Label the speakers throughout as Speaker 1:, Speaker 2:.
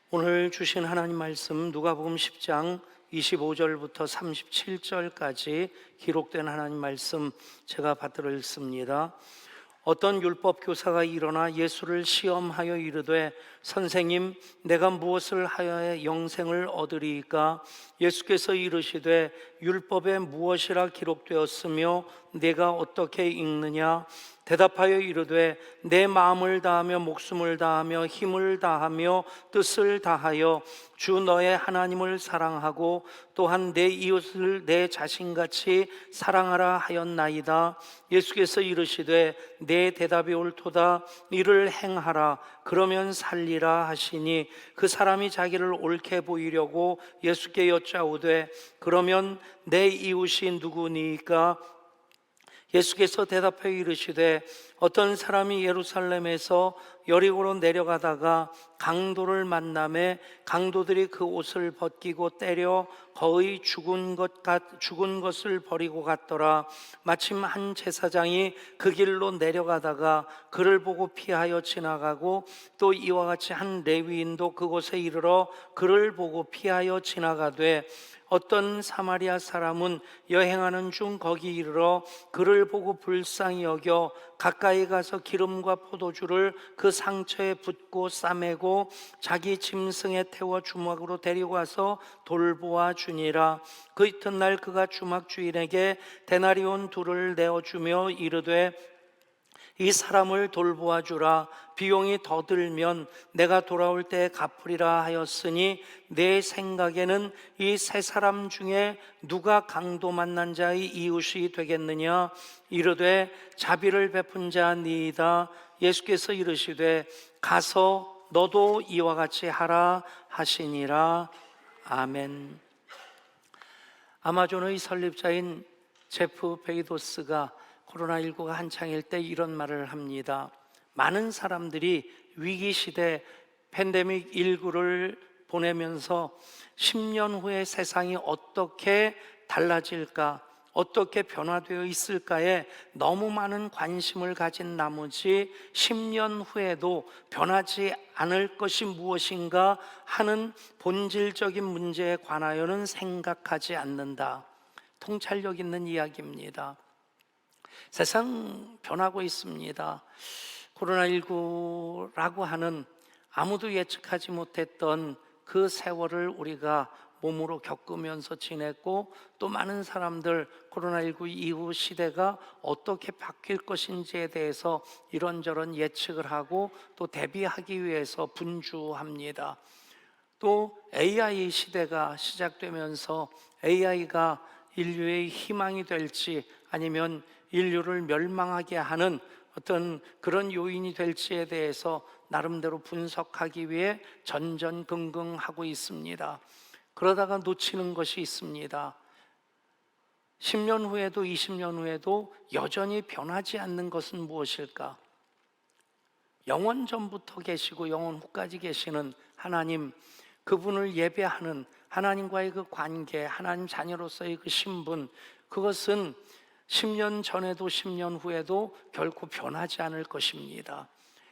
Speaker 1: 오늘 주신 하나님 말씀 누가복음 10장 25절부터 37절까지 기록된 하나님 말씀 제가 받들어 읽습니다. 어떤 율법 교사가 일어나 예수를 시험하여 이르되 선생님, 내가 무엇을 하여야 영생을 얻으리이까? 예수께서 이르시되 율법에 무엇이라 기록되었으며 내가 어떻게 읽느냐? 대답하여 이르되 내 마음을 다하며 목숨을 다하며 힘을 다하며 뜻을 다하여 주 너의 하나님을 사랑하고 또한 내 이웃을 내 자신같이 사랑하라 하였나이다. 예수께서 이르시되 내 대답이 옳도다. 이를 행하라. 그러면 살리라 하시니 그 사람이 자기를 옳게 보이려고 예수께 여짜오되 그러면 내 이웃이 누구니까? 예수께서 대답하여 이르시되 어떤 사람이 예루살렘에서 여리고로 내려가다가 강도를 만나매 강도들이 그 옷을 벗기고 때려 거의 죽은 것을 버리고 갔더라. 마침 한 제사장이 그 길로 내려가다가 그를 보고 피하여 지나가고 또 이와 같이 한 레위인도 그곳에 이르러 그를 보고 피하여 지나가되 어떤 사마리아 사람은 여행하는 중 거기 이르러 그를 보고 불쌍히 여겨 가까이 가서 기름과 포도주를 그 상처에 붓고 싸매고 자기 짐승에 태워 주막으로 데리고 와서 돌보아 주니라. 그 이튿날 그가 주막 주인에게 데나리온 둘을 내어주며 이르되 이 사람을 돌보아 주라. 비용이 더 들면 내가 돌아올 때 갚으리라 하였으니 내 생각에는 이 세 사람 중에 누가 강도 만난 자의 이웃이 되겠느냐? 이르되 자비를 베푼 자니이다. 예수께서 이르시되 가서 너도 이와 같이 하라 하시니라. 아멘. 아마존의 설립자인 제프 베이도스가 코로나19가 한창일 때 이런 말을 합니다. 많은 사람들이 위기시대 팬데믹 19를 보내면서 10년 후에 세상이 어떻게 달라질까, 어떻게 변화되어 있을까에 너무 많은 관심을 가진 나머지 10년 후에도 변하지 않을 것이 무엇인가 하는 본질적인 문제에 관하여는 생각하지 않는다. 통찰력 있는 이야기입니다. 세상 변하고 있습니다. 코로나19라고 하는 아무도 예측하지 못했던 그 세월을 우리가 몸으로 겪으면서 지냈고 또 많은 사람들 코로나19 이후 시대가 어떻게 바뀔 것인지에 대해서 이런저런 예측을 하고 또 대비하기 위해서 분주합니다. 또 AI 시대가 시작되면서 AI가 인류의 희망이 될지 아니면 인류를 멸망하게 하는 어떤 그런 요인이 될지에 대해서 나름대로 분석하기 위해 전전긍긍하고 있습니다. 그러다가 놓치는 것이 있습니다. 10년 후에도 20년 후에도 여전히 변하지 않는 것은 무엇일까? 영원 전부터 계시고 영원 후까지 계시는 하나님, 그분을 예배하는 하나님과의 그 관계, 하나님 자녀로서의 그 신분, 그것은 10년 전에도 10년 후에도 결코 변하지 않을 것입니다.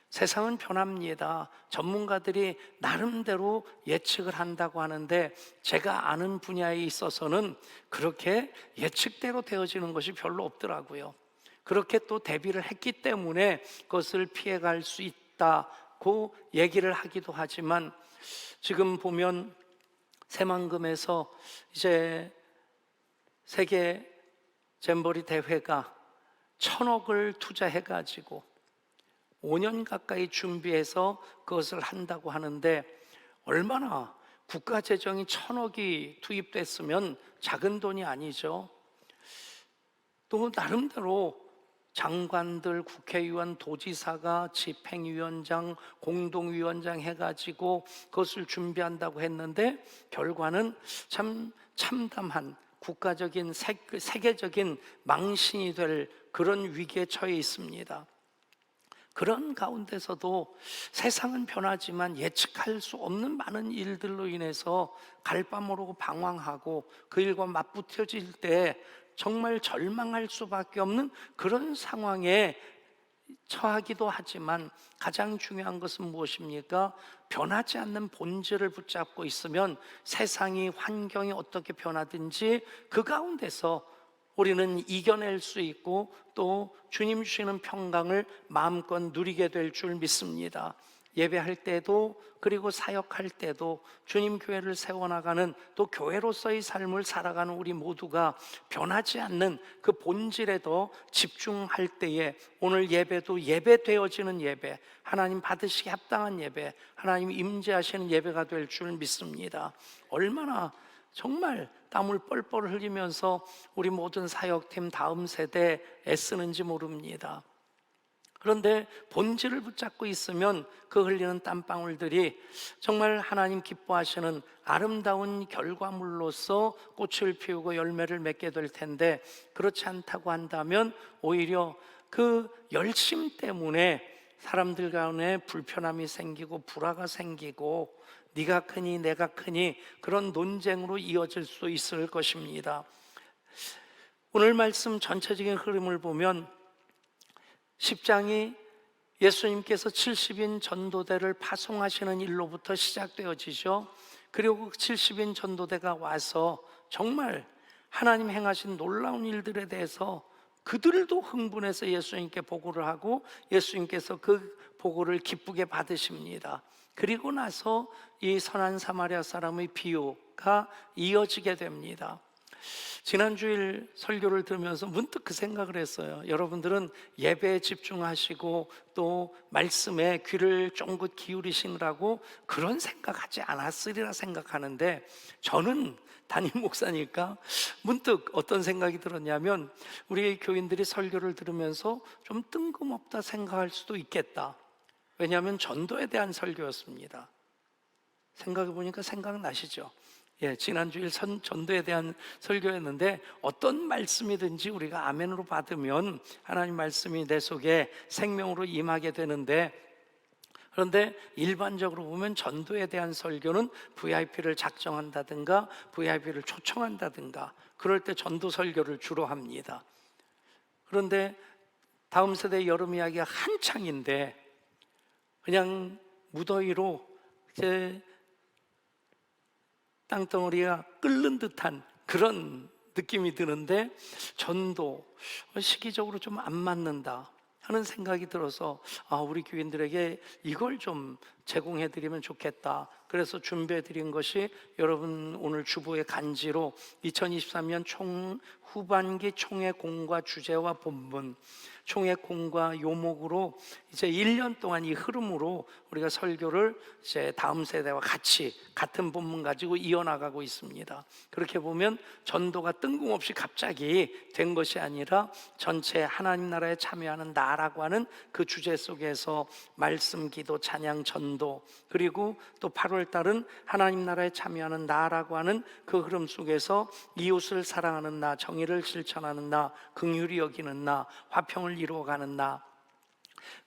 Speaker 1: 세상은 변합니다. 전문가들이 나름대로 예측을 한다고 하는데 제가 아는 분야에 있어서는 그렇게 예측대로 되어지는 것이 별로 없더라고요. 그렇게 또 대비를 했기 때문에 그것을 피해갈 수 있다고 얘기를 하기도 하지만 지금 보면 새만금에서 이제 세계 잼버리 대회가 1,000억을 투자해가지고 5년 가까이 준비해서 그것을 한다고 하는데 얼마나 국가 재정이 1,000억이 투입됐으면 작은 돈이 아니죠. 또 나름대로 장관들, 국회의원, 도지사가 집행위원장, 공동위원장 해가지고 그것을 준비한다고 했는데 결과는 참 참담한 국가적인 세계적인 망신이 될 그런 위기에 처해 있습니다. 그런 가운데서도 세상은 변하지만 예측할 수 없는 많은 일들로 인해서 갈 바 모르고 방황하고 그 일과 맞붙어질 때 정말 절망할 수밖에 없는 그런 상황에 처하기도 하지만 가장 중요한 것은 무엇입니까? 변하지 않는 본질을 붙잡고 있으면 세상이, 환경이 어떻게 변하든지 그 가운데서 우리는 이겨낼 수 있고 또 주님 주시는 평강을 마음껏 누리게 될 줄 믿습니다. 예배할 때도, 그리고 사역할 때도 주님 교회를 세워나가는, 또 교회로서의 삶을 살아가는 우리 모두가 변하지 않는 그 본질에 더 집중할 때에 오늘 예배도 예배되어지는 예배, 하나님 받으시기 합당한 예배, 하나님 임재하시는 예배가 될 줄 믿습니다. 얼마나 정말 땀을 뻘뻘 흘리면서 우리 모든 사역팀 다음 세대 애쓰는지 모릅니다. 그런데 본질을 붙잡고 있으면 그 흘리는 땀방울들이 정말 하나님 기뻐하시는 아름다운 결과물로서 꽃을 피우고 열매를 맺게 될 텐데, 그렇지 않다고 한다면 오히려 그 열심 때문에 사람들 가운데 불편함이 생기고 불화가 생기고 네가 크니 내가 크니 그런 논쟁으로 이어질 수 있을 것입니다. 오늘 말씀 전체적인 흐름을 보면 10장이 예수님께서 70인 전도대를 파송하시는 일로부터 시작되어지죠. 그리고 70인 전도대가 와서 정말 하나님 행하신 놀라운 일들에 대해서 그들도 흥분해서 예수님께 보고를 하고 예수님께서 그 보고를 기쁘게 받으십니다. 그리고 나서 이 선한 사마리아 사람의 비유가 이어지게 됩니다. 지난 주일 설교를 들으면서 문득 그 생각을 했어요. 여러분들은 예배에 집중하시고 또 말씀에 귀를 쫑긋 기울이시느라고 그런 생각하지 않았으리라 생각하는데, 저는 담임 목사니까 문득 어떤 생각이 들었냐면, 우리 교인들이 설교를 들으면서 좀 뜬금없다 생각할 수도 있겠다. 왜냐하면 전도에 대한 설교였습니다. 생각해 보니까 생각나시죠? 지난주일 전도에 대한 설교였는데, 어떤 말씀이든지 우리가 아멘으로 받으면 하나님 말씀이 내 속에 생명으로 임하게 되는데, 그런데 일반적으로 보면 전도에 대한 설교는 VIP를 작정한다든가 VIP를 초청한다든가 그럴 때 전도 설교를 주로 합니다. 그런데 다음 세대 여름 이야기가 한창인데 그냥 무더위로 이제 땅덩어리가 끓는 듯한 그런 느낌이 드는데, 전도 시기적으로 좀 안 맞는다 하는 생각이 들어서 우리 교인들에게 이걸 좀 제공해 드리면 좋겠다. 그래서 준비해 드린 것이 여러분 오늘 주보의 간지로 2023년 후반기 총회 공과 주제와 본문, 총회 공과 요목으로 이제 1년 동안 이 흐름으로 우리가 설교를 이제 다음 세대와 같은 본문 가지고 이어나가고 있습니다. 그렇게 보면 전도가 뜬금없이 갑자기 된 것이 아니라 전체 하나님 나라에 참여하는 나라고 하는 그 주제 속에서 말씀, 기도, 찬양, 전도, 그리고 또 8월 달은 하나님 나라에 참여하는 나라고 하는 그 흐름 속에서 이웃을 사랑하는 나, 정의를 실천하는 나, 긍휼히 여기는 나, 화평을 이루어가는 나,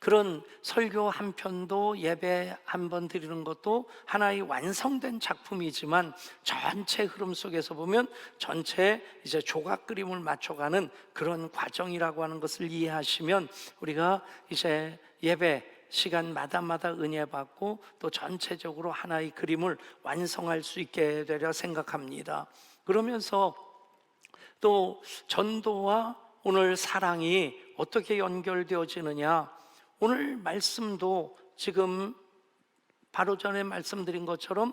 Speaker 1: 그런 설교 한 편도 예배 한 번 드리는 것도 하나의 완성된 작품이지만, 전체 흐름 속에서 보면 전체 이제 조각 그림을 맞춰가는 그런 과정이라고 하는 것을 이해하시면 우리가 이제 예배 시간마다마다 은혜 받고 또 전체적으로 하나의 그림을 완성할 수 있게 되려 생각합니다. 그러면서 또 전도와 오늘 사랑이 어떻게 연결되어지느냐, 오늘 말씀도 지금 바로 전에 말씀드린 것처럼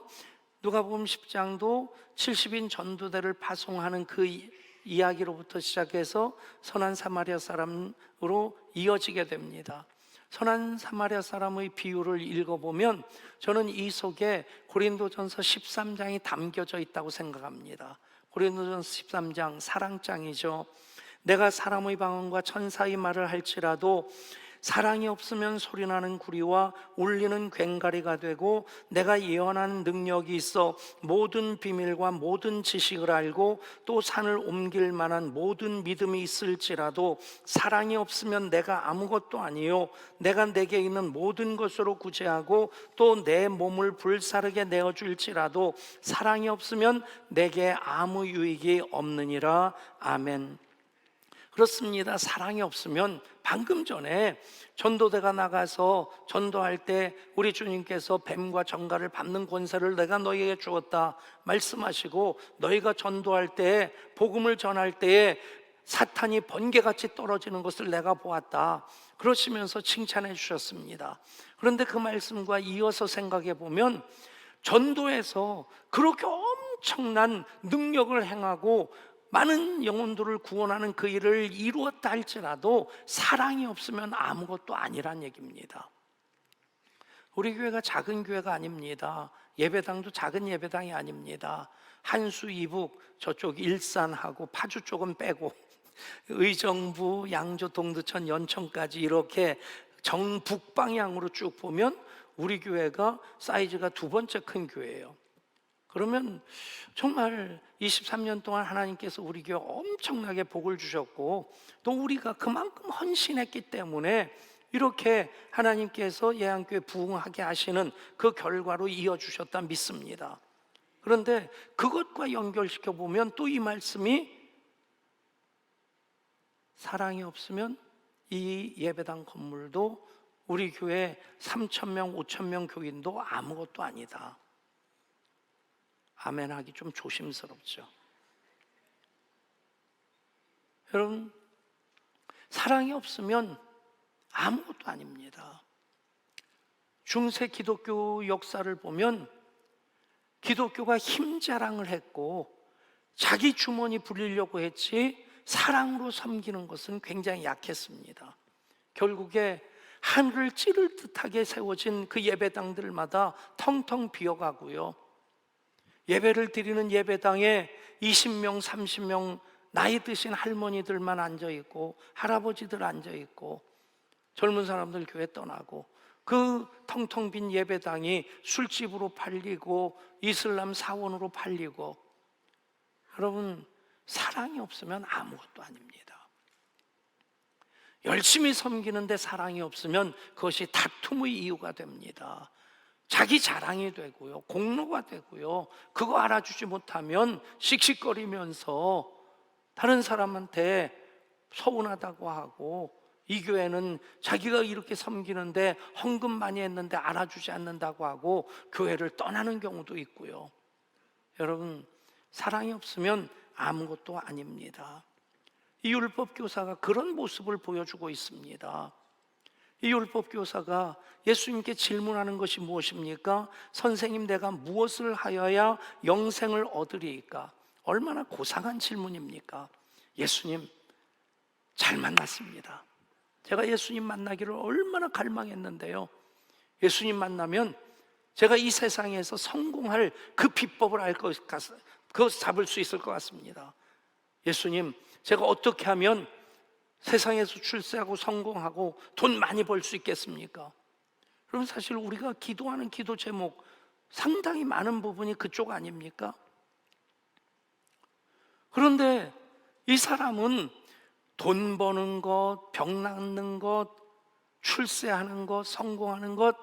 Speaker 1: 누가복음 10장도 70인 전도대를 파송하는 그 이야기로부터 시작해서 선한 사마리아 사람으로 이어지게 됩니다. 선한 사마리아 사람의 비유를 읽어보면 저는 이 속에 고린도전서 13장이 담겨져 있다고 생각합니다. 고린도전서 13장 사랑장이죠. 내가 사람의 방언과 천사의 말을 할지라도 사랑이 없으면 소리나는 구리와 울리는 괭가리가 되고, 내가 예언하는 능력이 있어 모든 비밀과 모든 지식을 알고 또 산을 옮길 만한 모든 믿음이 있을지라도 사랑이 없으면 내가 아무것도 아니요 내가 내게 있는 모든 것으로 구제하고 또 내 몸을 불사르게 내어줄지라도 사랑이 없으면 내게 아무 유익이 없느니라. 아멘. 그렇습니다. 사랑이 없으면 방금 전에 전도대가 나가서 전도할 때 우리 주님께서 뱀과 정갈을 밟는 권세를 내가 너희에게 주었다 말씀하시고, 너희가 전도할 때 복음을 전할 때에 사탄이 번개같이 떨어지는 것을 내가 보았다 그러시면서 칭찬해 주셨습니다. 그런데 그 말씀과 이어서 생각해 보면, 전도에서 그렇게 엄청난 능력을 행하고 많은 영혼들을 구원하는 그 일을 이루었다 할지라도 사랑이 없으면 아무것도 아니란 얘기입니다. 우리 교회가 작은 교회가 아닙니다. 예배당도 작은 예배당이 아닙니다. 한수, 이북, 저쪽 일산하고 파주 쪽은 빼고 의정부, 양조, 동두천, 연천까지 이렇게 정북방향으로 쭉 보면 우리 교회가 사이즈가 두 번째 큰 교회예요. 그러면 정말 23년 동안 하나님께서 우리 교회 엄청나게 복을 주셨고, 또 우리가 그만큼 헌신했기 때문에 이렇게 하나님께서 예안교회 부흥하게 하시는 그 결과로 이어주셨다 믿습니다. 그런데 그것과 연결시켜 보면 또 이 말씀이, 사랑이 없으면 이 예배당 건물도 우리 교회 3,000명, 5,000명 교인도 아무것도 아니다. 아멘 하기 좀 조심스럽죠. 여러분, 사랑이 없으면 아무것도 아닙니다. 중세 기독교 역사를 보면 기독교가 힘자랑을 했고 자기 주머니 부리려고 했지 사랑으로 섬기는 것은 굉장히 약했습니다. 결국에 하늘을 찌를 듯하게 세워진 그 예배당들마다 텅텅 비어가고요, 예배를 드리는 예배당에 20명, 30명 나이 드신 할머니들만 앉아있고 할아버지들 앉아있고 젊은 사람들 교회 떠나고, 그 텅텅 빈 예배당이 술집으로 팔리고 이슬람 사원으로 팔리고, 여러분, 사랑이 없으면 아무것도 아닙니다. 열심히 섬기는데 사랑이 없으면 그것이 다툼의 이유가 됩니다. 자기 자랑이 되고요, 공로가 되고요, 그거 알아주지 못하면 씩씩거리면서 다른 사람한테 서운하다고 하고, 이 교회는 자기가 이렇게 섬기는데 헌금 많이 했는데 알아주지 않는다고 하고 교회를 떠나는 경우도 있고요. 여러분, 사랑이 없으면 아무것도 아닙니다. 이 율법교사가 그런 모습을 보여주고 있습니다. 이 율법교사가 예수님께 질문하는 것이 무엇입니까? 선생님, 내가 무엇을 하여야 영생을 얻으리이까? 얼마나 고상한 질문입니까? 예수님, 잘 만났습니다. 제가 예수님 만나기를 얼마나 갈망했는데요, 예수님 만나면 제가 이 세상에서 성공할 그 비법을 알 것 같아요. 그것 잡을 수 있을 것 같습니다. 예수님, 제가 어떻게 하면 세상에서 출세하고 성공하고 돈 많이 벌 수 있겠습니까? 그럼 사실 우리가 기도하는 기도 제목 상당히 많은 부분이 그쪽 아닙니까? 그런데 이 사람은 돈 버는 것, 병 낫는 것, 출세하는 것, 성공하는 것,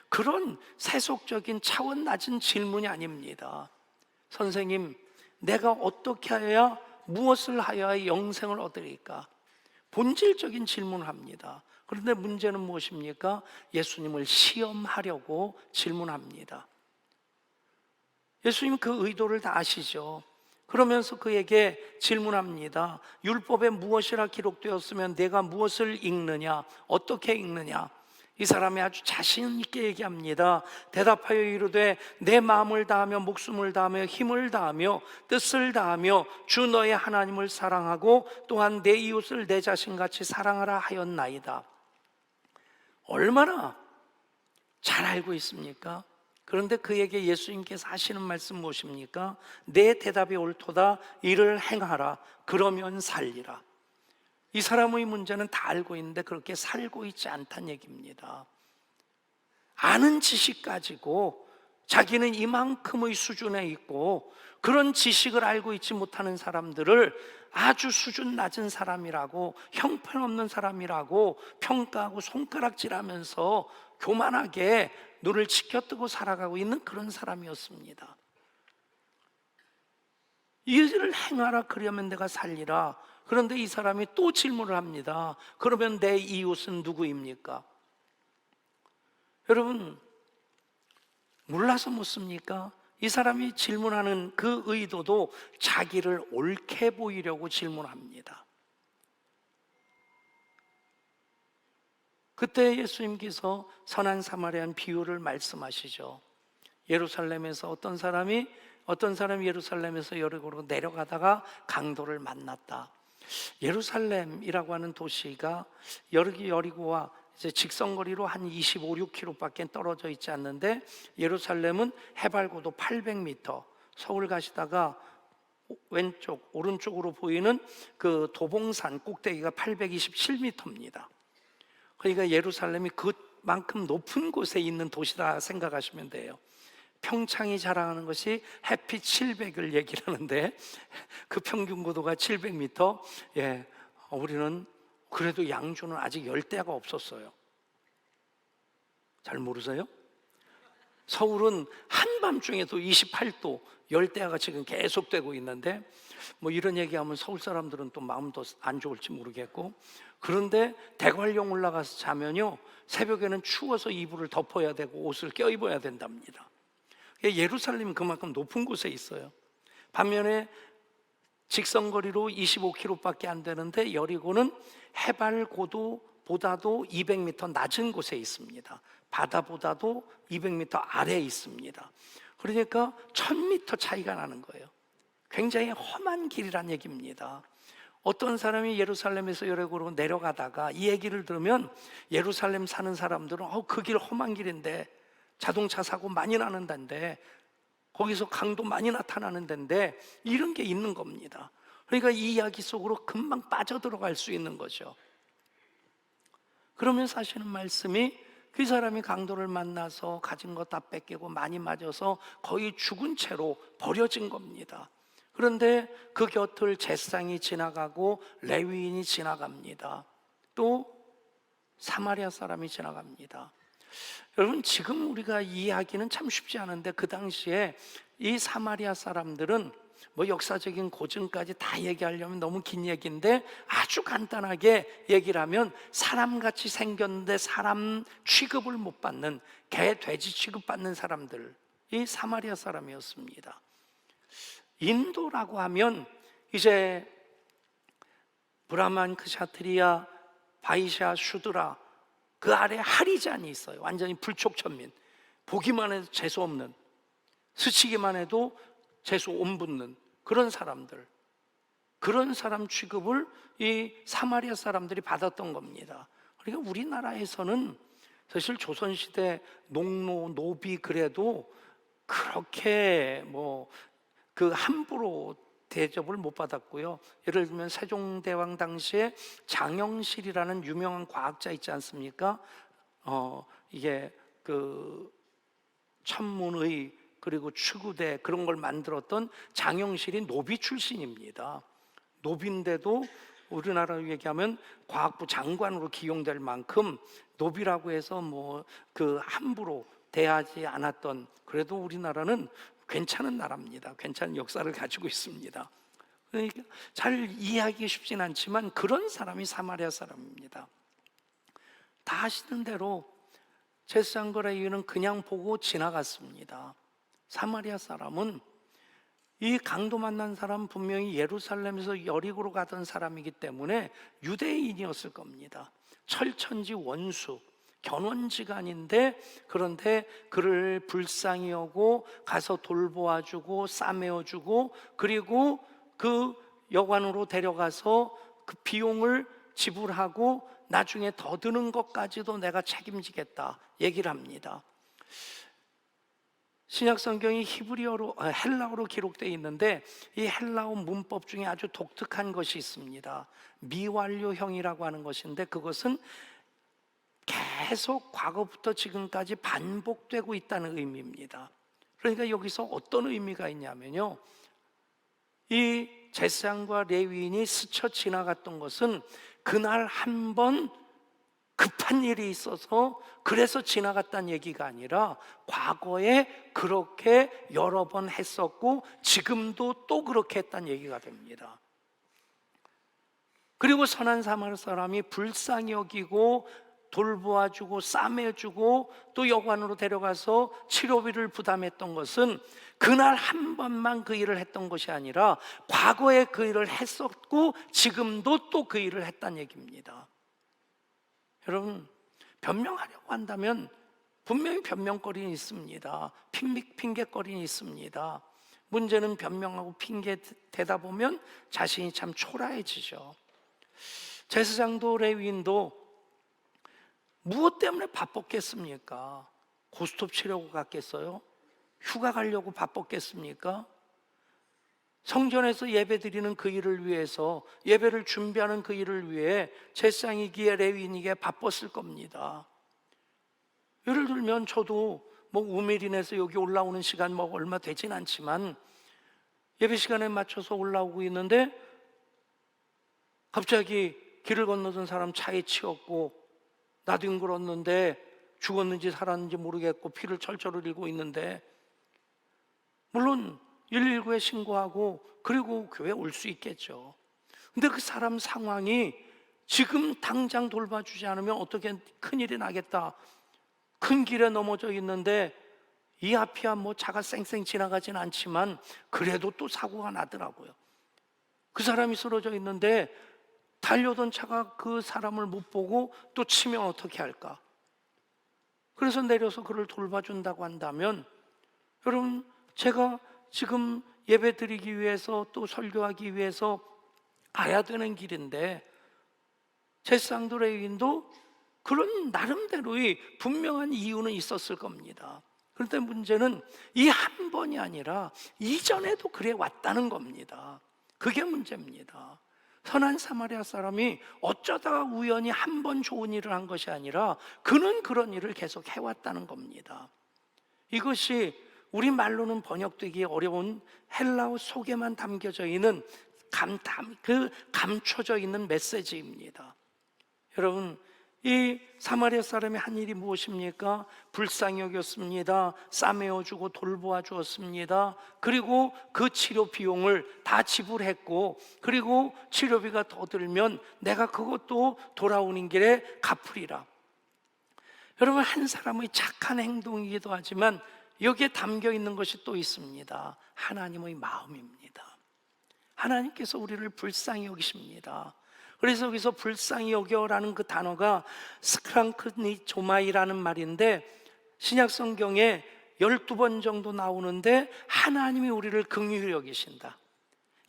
Speaker 1: 그런 세속적인 차원 낮은 질문이 아닙니다. 선생님, 내가 어떻게 해야, 무엇을 하여야 영생을 얻으리까? 본질적인 질문을 합니다. 그런데 문제는 무엇입니까? 예수님을 시험하려고 질문합니다. 예수님 그 의도를 다 아시죠? 그러면서 그에게 질문합니다. 율법에 무엇이라 기록되었으면 내가 무엇을 읽느냐? 어떻게 읽느냐? 이 사람이 아주 자신 있게 얘기합니다. 대답하여 이르되 내 마음을 다하며 목숨을 다하며 힘을 다하며 뜻을 다하며 주 너의 하나님을 사랑하고 또한 내 이웃을 내 자신같이 사랑하라 하였나이다. 얼마나 잘 알고 있습니까? 그런데 그에게 예수님께서 하시는 말씀 무엇입니까? 내 대답이 옳도다. 이를 행하라. 그러면 살리라. 이 사람의 문제는 다 알고 있는데 그렇게 살고 있지 않다는 얘기입니다. 아는 지식 가지고 자기는 이만큼의 수준에 있고, 그런 지식을 알고 있지 못하는 사람들을 아주 수준 낮은 사람이라고, 형편없는 사람이라고 평가하고 손가락질하면서 교만하게 눈을 치켜뜨고 살아가고 있는 그런 사람이었습니다. 이 일을 행하라 그러면 내가 살리라. 그런데 이 사람이 또 질문을 합니다. 그러면 내 이웃은 누구입니까? 여러분, 몰라서 묻습니까? 이 사람이 질문하는 그 의도도 자기를 옳게 보이려고 질문합니다. 그때 예수님께서 선한 사마리안 비유를 말씀하시죠. 예루살렘에서 어떤 사람이 예루살렘에서 여리고로 내려가다가 강도를 만났다. 예루살렘이라고 하는 도시가 여리고와 이제 직선거리로 한 25, 6km밖에 떨어져 있지 않는데, 예루살렘은 해발고도 800m, 서울 가시다가 왼쪽 오른쪽으로 보이는 그 도봉산 꼭대기가 827m입니다. 그러니까 예루살렘이 그만큼 높은 곳에 있는 도시다 생각하시면 돼요. 평창이 자랑하는 것이 햇빛 700을 얘기를 하는데 그 평균 고도가 700m. 우리는 그래도 양주는 아직 열대야가 없었어요. 잘 모르세요? 서울은 한밤중에도 28도 열대야가 지금 계속되고 있는데, 뭐 이런 얘기하면 서울 사람들은 또 마음도 안 좋을지 모르겠고, 그런데 대관령 올라가서 자면요, 새벽에는 추워서 이불을 덮어야 되고 옷을 껴입어야 된답니다. 예루살렘은 그만큼 높은 곳에 있어요. 반면에 직선거리로 25km밖에 안 되는데 여리고는 해발 고도보다도 200m 낮은 곳에 있습니다. 바다보다도 200m 아래에 있습니다. 그러니까 1000m 차이가 나는 거예요. 굉장히 험한 길이란 얘기입니다. 어떤 사람이 예루살렘에서 여리고로 내려가다가 이 얘기를 들으면 예루살렘 사는 사람들은 그 길 험한 길인데, 자동차 사고 많이 나는 데인데, 거기서 강도 많이 나타나는 데인데, 이런 게 있는 겁니다. 그러니까 이 이야기 속으로 금방 빠져들어갈 수 있는 거죠. 그러면서 하시는 말씀이, 그 사람이 강도를 만나서 가진 거 다 뺏기고 많이 맞아서 거의 죽은 채로 버려진 겁니다. 그런데 그 곁을 제사장이 지나가고 레위인이 지나갑니다. 또 사마리아 사람이 지나갑니다. 여러분, 지금 우리가 이해하기는 참 쉽지 않은데 그 당시에 이 사마리아 사람들은 뭐 역사적인 고증까지 다 얘기하려면 너무 긴 얘기인데, 아주 간단하게 얘기를 하면 사람같이 생겼는데 사람 취급을 못 받는, 개, 돼지 취급받는 사람들이 사마리아 사람이었습니다. 인도라고 하면 이제 브라만, 크샤트리아, 바이샤, 슈드라, 그 아래 하리잔이 있어요. 완전히 불촉천민, 보기만 해도 재수 없는, 스치기만 해도 재수 온 붙는 그런 사람들, 그런 사람 취급을 이 사마리아 사람들이 받았던 겁니다. 그러니까 우리나라에서는 사실 조선시대 농노, 노비 그래도 그렇게 그 함부로 대접을 못 받았고요. 예를 들면 세종대왕 당시에 장영실이라는 유명한 과학자 있지 않습니까? 이게 그 천문의 그리고 추구대 그런 걸 만들었던 장영실이 노비 출신입니다. 노비인데도 우리나라로 얘기하면 과학부 장관으로 기용될 만큼 노비라고 해서 그 함부로 대하지 않았던, 그래도 우리나라는 괜찮은 나라입니다. 괜찮은 역사를 가지고 있습니다. 그러니까 잘 이해하기 쉽진 않지만 그런 사람이 사마리아 사람입니다. 다 아시는 대로 제사장과 레위인은 그냥 보고 지나갔습니다. 사마리아 사람은, 이 강도 만난 사람 분명히 예루살렘에서 여리고로 가던 사람이기 때문에 유대인이었을 겁니다. 철천지 원수, 견원지간인데, 그런데 그를 불쌍히 여고 가서 돌보아주고 싸매어주고, 그리고 그 여관으로 데려가서 그 비용을 지불하고 나중에 더 드는 것까지도 내가 책임지겠다 얘기를 합니다. 신약 성경이 헬라어로 기록되어 있는데, 이 헬라어 문법 중에 아주 독특한 것이 있습니다. 미완료형이라고 하는 것인데, 그것은 계속 과거부터 지금까지 반복되고 있다는 의미입니다. 그러니까 여기서 어떤 의미가 있냐면요, 이 제사장과 레위인이 스쳐 지나갔던 것은 그날 한 번 한 일이 있어서 그래서 지나갔다는 얘기가 아니라 과거에 그렇게 여러 번 했었고 지금도 또 그렇게 했다는 얘기가 됩니다. 그리고 선한 사마리 사람이 불쌍히 여기고 돌보아주고 싸매주고 또 여관으로 데려가서 치료비를 부담했던 것은 그날 한 번만 그 일을 했던 것이 아니라 과거에 그 일을 했었고 지금도 또 그 일을 했다는 얘기입니다. 여러분, 변명하려고 한다면 분명히 변명거리는 있습니다. 핑계거리는 있습니다. 문제는 변명하고 핑계 대다 보면 자신이 참 초라해지죠. 제사장도 레위인도 무엇 때문에 바빴겠습니까? 고스톱 치려고 갔겠어요? 휴가 가려고 바빴겠습니까? 성전에서 예배 드리는 그 일을 위해서, 예배를 준비하는 그 일을 위해 제사장이기에 레위인이기에 바빴을 겁니다. 예를 들면 저도 우밀인에서 여기 올라오는 시간 얼마 되진 않지만 예배 시간에 맞춰서 올라오고 있는데 갑자기 길을 건너던 사람 차에 치였고 나도 뒹굴었는데 죽었는지 살았는지 모르겠고 피를 철철 흘리고 있는데, 물론 119에 신고하고 그리고 교회에 올 수 있겠죠. 근데 그 사람 상황이 지금 당장 돌봐주지 않으면 어떻게 큰일이 나겠다, 큰 길에 넘어져 있는데 이 앞이야 차가 쌩쌩 지나가진 않지만 그래도 또 사고가 나더라고요. 그 사람이 쓰러져 있는데 달려던 차가 그 사람을 못 보고 또 치면 어떻게 할까? 그래서 내려서 그를 돌봐준다고 한다면, 여러분, 제가 지금 예배 드리기 위해서 또 설교하기 위해서 가야 되는 길인데 제사장도 레위인도 그런 나름대로의 분명한 이유는 있었을 겁니다. 그런데 문제는 이 한 번이 아니라 이전에도 그래 왔다는 겁니다. 그게 문제입니다. 선한 사마리아 사람이 어쩌다가 우연히 한 번 좋은 일을 한 것이 아니라 그는 그런 일을 계속 해왔다는 겁니다. 이것이 우리말로는 번역되기 어려운 헬라어 속에만 담겨져 있는 감춰져 있는 메시지입니다. 여러분, 이 사마리아 사람이 한 일이 무엇입니까? 불쌍히 여겼습니다. 싸매어주고 돌보아 주었습니다. 그리고 그 치료 비용을 다 지불했고, 그리고 치료비가 더 들면 내가 그것도 돌아오는 길에 갚으리라. 여러분, 한 사람의 착한 행동이기도 하지만 여기에 담겨 있는 것이 또 있습니다. 하나님의 마음입니다. 하나님께서 우리를 불쌍히 여기십니다. 그래서 여기서 불쌍히 여겨라는 그 단어가 스크랑크니 조마이라는 말인데 신약 성경에 12번 정도 나오는데 하나님이 우리를 긍휼히 여기신다,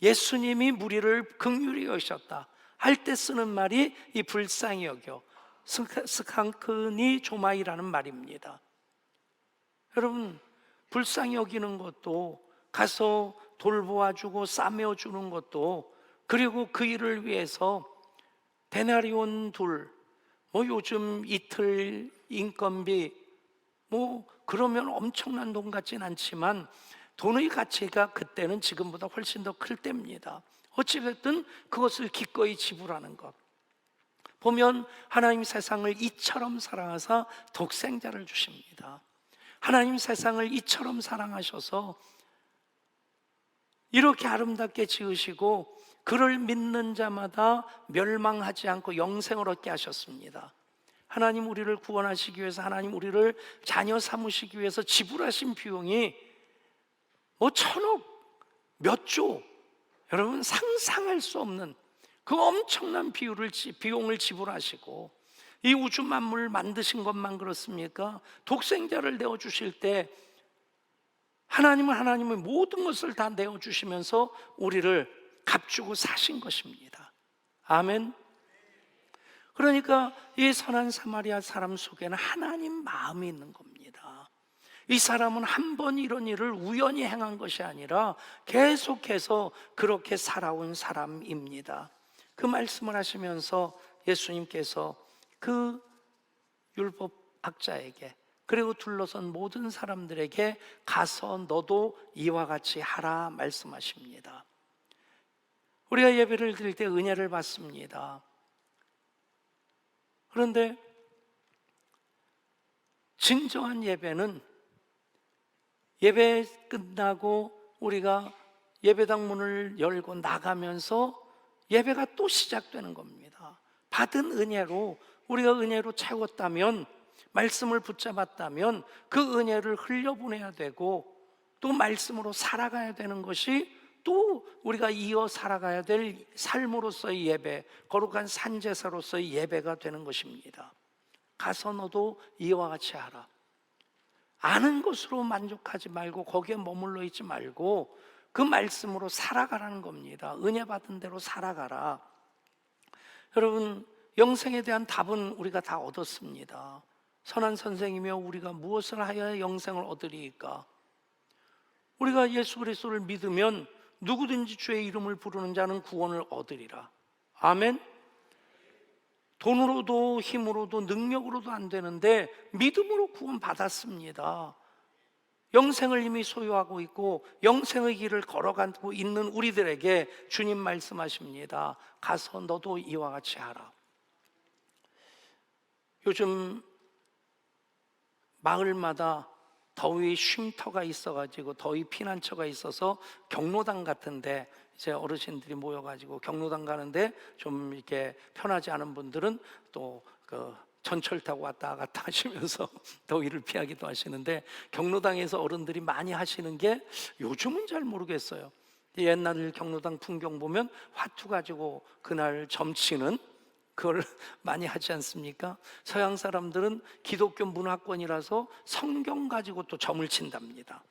Speaker 1: 예수님이 우리를 긍휼히 여기셨다 할 때 쓰는 말이 이 불쌍히 여겨, 스크랑크니 조마이라는 말입니다. 여러분, 불쌍히 여기는 것도, 가서 돌보아주고 싸매어주는 것도, 그리고 그 일을 위해서 데나리온 둘, 요즘 이틀 인건비 그러면 엄청난 돈 같진 않지만 돈의 가치가 그때는 지금보다 훨씬 더 클 때입니다. 어찌됐든 그것을 기꺼이 지불하는 것 보면 하나님 세상을 이처럼 사랑하사 독생자를 주십니다. 하나님 세상을 이처럼 사랑하셔서 이렇게 아름답게 지으시고 그를 믿는 자마다 멸망하지 않고 영생을 얻게 하셨습니다. 하나님 우리를 구원하시기 위해서, 하나님 우리를 자녀 삼으시기 위해서 지불하신 비용이 천억, 몇 조, 여러분 상상할 수 없는 그 엄청난 비용을 지불하시고, 이 우주 만물을 만드신 것만 그렇습니까? 독생자를 내어주실 때 하나님은 하나님의 모든 것을 다 내어주시면서 우리를 값주고 사신 것입니다. 아멘. 그러니까 이 선한 사마리아 사람 속에는 하나님 마음이 있는 겁니다. 이 사람은 한 번 이런 일을 우연히 행한 것이 아니라 계속해서 그렇게 살아온 사람입니다. 그 말씀을 하시면서 예수님께서 그 율법학자에게 그리고 둘러선 모든 사람들에게 가서 너도 이와 같이 하라 말씀하십니다. 우리가 예배를 드릴 때 은혜를 받습니다. 그런데 진정한 예배는 예배 끝나고 우리가 예배당 문을 열고 나가면서 예배가 또 시작되는 겁니다. 받은 은혜로, 우리가 은혜로 채웠다면, 말씀을 붙잡았다면 그 은혜를 흘려보내야 되고, 또 말씀으로 살아가야 되는 것이 또 우리가 이어 살아가야 될 삶으로서의 예배, 거룩한 산제사로서의 예배가 되는 것입니다. 가서 너도 이와 같이 하라. 아는 것으로 만족하지 말고, 거기에 머물러 있지 말고 그 말씀으로 살아가라는 겁니다. 은혜 받은 대로 살아가라. 여러분, 영생에 대한 답은 우리가 다 얻었습니다. 선한 선생이며 우리가 무엇을 하여야 영생을 얻으리이까? 우리가 예수 그리스도를 믿으면 누구든지 주의 이름을 부르는 자는 구원을 얻으리라. 아멘. 돈으로도 힘으로도 능력으로도 안 되는데 믿음으로 구원 받았습니다. 영생을 이미 소유하고 있고 영생의 길을 걸어가고 있는 우리들에게 주님 말씀하십니다. 가서 너도 이와 같이 하라. 요즘 마을마다 더위 쉼터가 있어가지고, 더위 피난처가 있어서 경로당 같은데 이제 어르신들이 모여가지고 경로당 가는데 좀 이렇게 편하지 않은 분들은 또 그 전철 타고 왔다 갔다 하시면서 더위를 피하기도 하시는데, 경로당에서 어른들이 많이 하시는 게 요즘은 잘 모르겠어요. 옛날 경로당 풍경 보면 화투 가지고 그날 점치는, 그걸 많이 하지 않습니까? 서양 사람들은 기독교 문화권이라서 성경 가지고 또 점을 친답니다.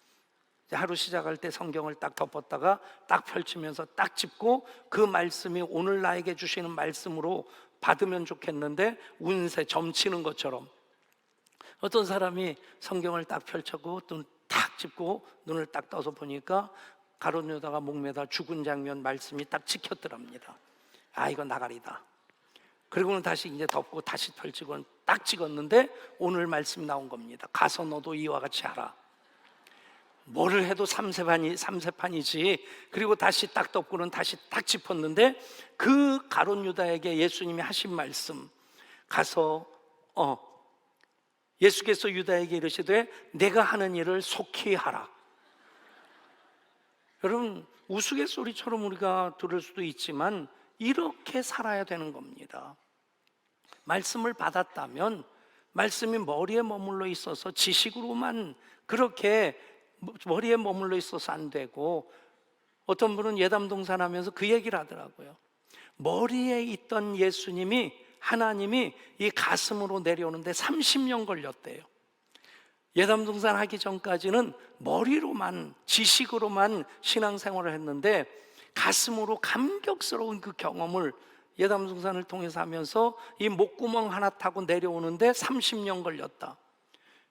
Speaker 1: 하루 시작할 때 성경을 딱 덮었다가 딱 펼치면서 딱 짚고 그 말씀이 오늘 나에게 주시는 말씀으로 받으면 좋겠는데 운세 점치는 것처럼, 어떤 사람이 성경을 딱 펼쳤고 눈 딱 짚고 눈을 딱 떠서 보니까 가론유다가 목매다 죽은 장면 말씀이 딱 찍혔더랍니다. 아, 이건 나가리다. 그리고는 다시 이제 덮고 다시 펼치고 딱 찍었는데 오늘 말씀이 나온 겁니다. 가서 너도 이와 같이 하라. 뭐를 해도 삼세판이지. 그리고 다시 딱 덮고는 다시 딱 짚었는데 그 가룟 유다에게 예수님이 하신 말씀, 가서 예수께서 유다에게 이르시되 내가 하는 일을 속히 하라. 여러분, 우스갯소리처럼 우리가 들을 수도 있지만 이렇게 살아야 되는 겁니다. 말씀을 받았다면 말씀이 머리에 머물러 있어서 지식으로만 그렇게 머리에 머물러 있어서 안 되고, 어떤 분은 예담동산 하면서 그 얘기를 하더라고요. 머리에 있던 예수님이, 하나님이 이 가슴으로 내려오는데 30년 걸렸대요. 예담동산 하기 전까지는 머리로만, 지식으로만 신앙생활을 했는데 가슴으로 감격스러운 그 경험을 예담동산을 통해서 하면서 이 목구멍 하나 타고 내려오는데 30년 걸렸다.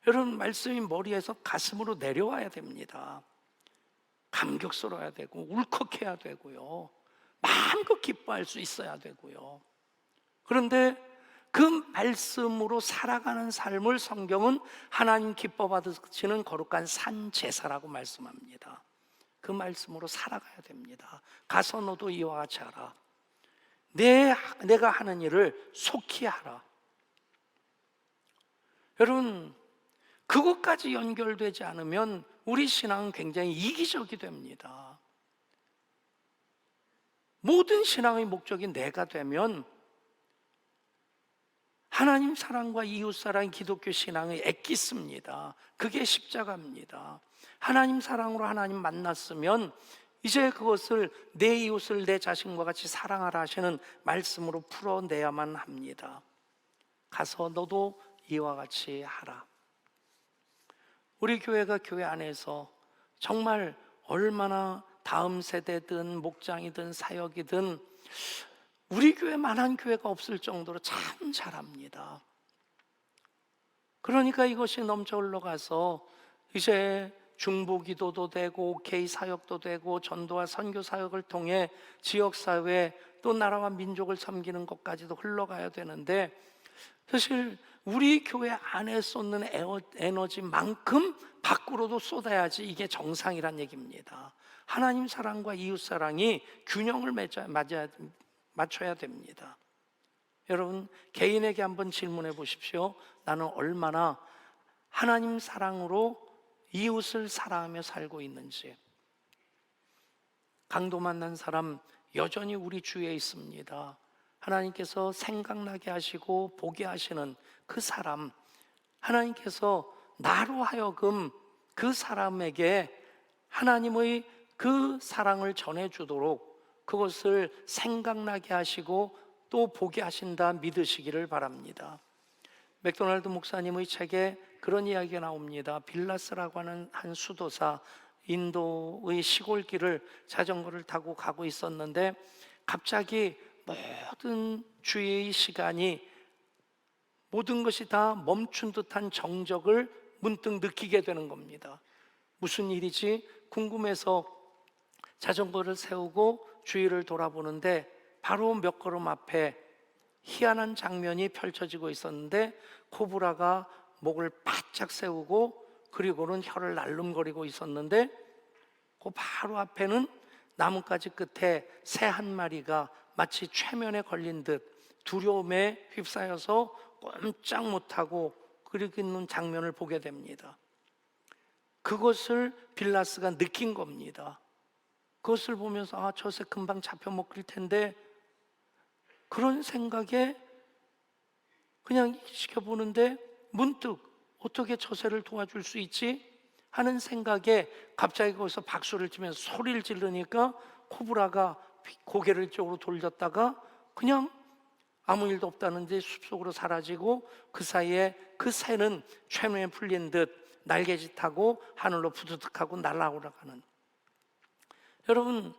Speaker 1: 여러분, 말씀이 머리에서 가슴으로 내려와야 됩니다. 감격스러워야 되고 울컥해야 되고요, 마음껏 기뻐할 수 있어야 되고요. 그런데 그 말씀으로 살아가는 삶을 성경은 하나님 기뻐 받으시는 거룩한 산제사라고 말씀합니다. 그 말씀으로 살아가야 됩니다. 가서 너도 이와 같이 하라. 내가 하는 일을 속히 하라. 여러분, 그것까지 연결되지 않으면 우리 신앙은 굉장히 이기적이 됩니다. 모든 신앙의 목적이 내가 되면 하나님 사랑과 이웃 사랑, 기독교 신앙의 엑기스입니다. 그게 십자가입니다. 하나님 사랑으로 하나님 만났으면 이제 그것을 내 이웃을 내 자신과 같이 사랑하라 하시는 말씀으로 풀어내야만 합니다. 가서 너도 이와 같이 하라. 우리 교회가 교회 안에서 정말 얼마나 다음 세대든 목장이든 사역이든 우리 교회만한 교회가 없을 정도로 참 잘합니다. 그러니까 이것이 넘쳐 흘러가서 이제 중보기도도 되고 OK 사역도 되고 전도와 선교 사역을 통해 지역사회 또 나라와 민족을 섬기는 것까지도 흘러가야 되는데, 사실 우리 교회 안에 쏟는 에너지만큼 밖으로도 쏟아야지 이게 정상이란 얘기입니다. 하나님 사랑과 이웃 사랑이 균형을 맞춰야 됩니다. 여러분, 개인에게 한번 질문해 보십시오. 나는 얼마나 하나님 사랑으로 이웃을 사랑하며 살고 있는지. 강도 만난 사람 여전히 우리 주위에 있습니다. 하나님께서 생각나게 하시고 보게 하시는 그 사람, 하나님께서 나로 하여금 그 사람에게 하나님의 그 사랑을 전해주도록 그것을 생각나게 하시고 또 보게 하신다 믿으시기를 바랍니다. 맥도날드 목사님의 책에 그런 이야기가 나옵니다. 빌라스라고 하는 한 수도사, 인도의 시골길을 자전거를 타고 가고 있었는데 갑자기 모든 주위의 시간이, 모든 것이 다 멈춘 듯한 정적을 문득 느끼게 되는 겁니다. 무슨 일이지 궁금해서 자전거를 세우고 주위를 돌아보는데 바로 몇 걸음 앞에 희한한 장면이 펼쳐지고 있었는데 코브라가 목을 바짝 세우고 그리고는 혀를 날름거리고 있었는데 그 바로 앞에는 나뭇가지 끝에 새 한 마리가 마치 최면에 걸린 듯 두려움에 휩싸여서 꼼짝 못하고 그러고 있는 장면을 보게 됩니다. 그것을 빌라스가 느낀 겁니다. 그것을 보면서 저 새 금방 잡혀 먹힐 텐데, 그런 생각에 그냥 지켜보는데 문득 어떻게 저 새를 도와줄 수 있지? 하는 생각에 갑자기 거기서 박수를 치면서 소리를 지르니까 코브라가 고개를 이쪽으로 돌렸다가 그냥 아무 일도 없다는지 숲속으로 사라지고 그 사이에 그 새는 최면에 풀린 듯 날개짓하고 하늘로 푸드득하고 날아올라가는. 여러분,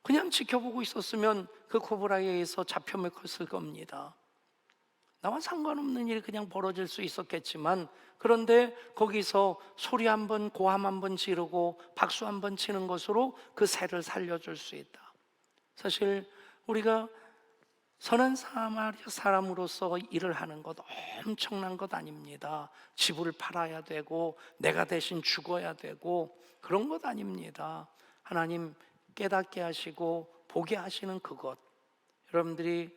Speaker 1: 그냥 지켜보고 있었으면 그 코브라에 의해서 잡혀 먹혔을 겁니다. 나와 상관없는 일이 그냥 벌어질 수 있었겠지만, 그런데 거기서 소리 한번, 고함 한번 지르고 박수 한번 치는 것으로 그 새를 살려줄 수 있다. 사실 우리가 선한 사마리아 사람으로서 일을 하는 것 엄청난 것 아닙니다. 집을 팔아야 되고 내가 대신 죽어야 되고 그런 것 아닙니다. 하나님 깨닫게 하시고 보게 하시는 그것, 여러분들이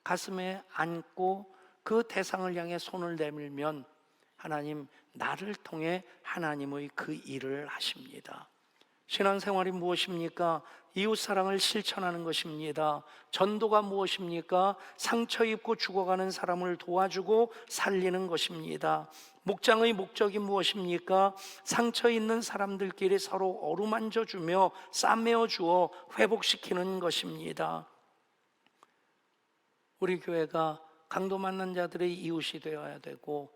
Speaker 1: 가슴에 안고 그 대상을 향해 손을 내밀면 하나님, 나를 통해 하나님의 그 일을 하십니다. 신앙생활이 무엇입니까? 이웃사랑을 실천하는 것입니다. 전도가 무엇입니까? 상처 입고 죽어가는 사람을 도와주고 살리는 것입니다. 목장의 목적이 무엇입니까? 상처 있는 사람들끼리 서로 어루만져 주며 싸매어 주어 회복시키는 것입니다. 우리 교회가 강도 만난 자들의 이웃이 되어야 되고,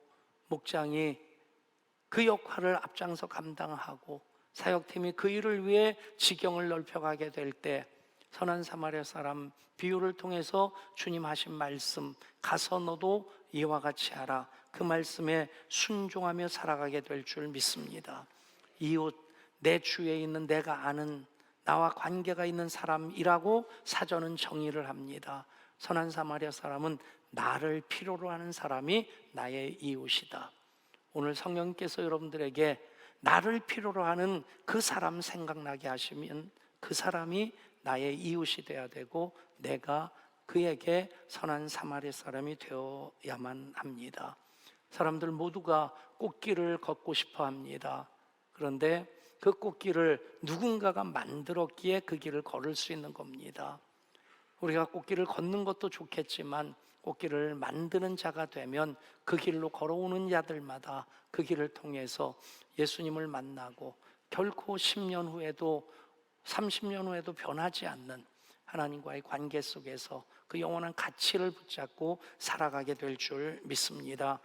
Speaker 1: 목장이 그 역할을 앞장서 감당하고 사역팀이 그 일을 위해 지경을 넓혀가게 될 때 선한 사마리아 사람 비유를 통해서 주님 하신 말씀, 가서 너도 이와 같이 하라, 그 말씀에 순종하며 살아가게 될 줄 믿습니다. 이웃, 내 주위에 있는 내가 아는 나와 관계가 있는 사람이라고 사전은 정의를 합니다. 선한 사마리아 사람은 나를 필요로 하는 사람이 나의 이웃이다. 오늘 성령께서 여러분들에게 나를 필요로 하는 그 사람 생각나게 하시면 그 사람이 나의 이웃이 되어야 되고 내가 그에게 선한 사마리아 사람이 되어야만 합니다. 사람들 모두가 꽃길을 걷고 싶어 합니다. 그런데 그 꽃길을 누군가가 만들었기에 그 길을 걸을 수 있는 겁니다. 우리가 꽃길을 걷는 것도 좋겠지만 꽃길을 만드는 자가 되면 그 길로 걸어오는 자들마다 그 길을 통해서 예수님을 만나고 결코 10년 후에도 30년 후에도 변하지 않는 하나님과의 관계 속에서 그 영원한 가치를 붙잡고 살아가게 될 줄 믿습니다.